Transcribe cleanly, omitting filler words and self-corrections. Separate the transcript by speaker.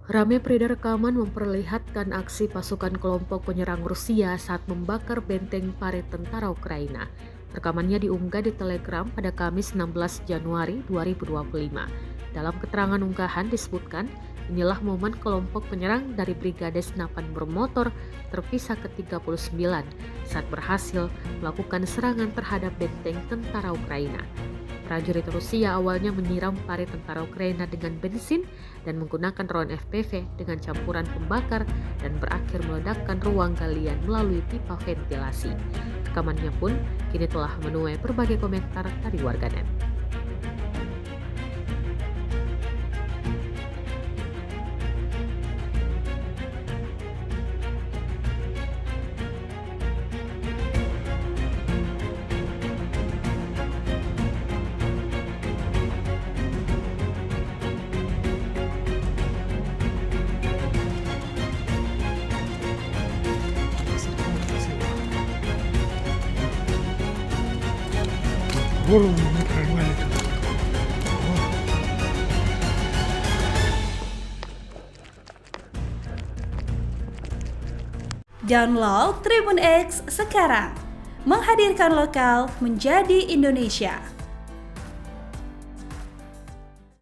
Speaker 1: Rame beredar rekaman memperlihatkan aksi pasukan kelompok penyerang Rusia saat membakar benteng parit tentara Ukraina. Rekamannya diunggah di Telegram pada Kamis 16 Januari 2025. Dalam keterangan unggahan disebutkan, inilah momen kelompok penyerang dari Brigade Senapan Bermotor terpisah ke-39 saat berhasil melakukan serangan terhadap benteng tentara Ukraina. Prajurit Rusia awalnya menyiram parit tentara Ukraina dengan bensin dan menggunakan drone FPV dengan campuran pembakar dan berakhir meledakkan ruang galian melalui pipa ventilasi. Rekamannya pun kini telah menuai berbagai komentar dari warganet.
Speaker 2: Голову не прорвали тут.
Speaker 3: Download Tribun X sekarang, menghadirkan lokal menjadi Indonesia.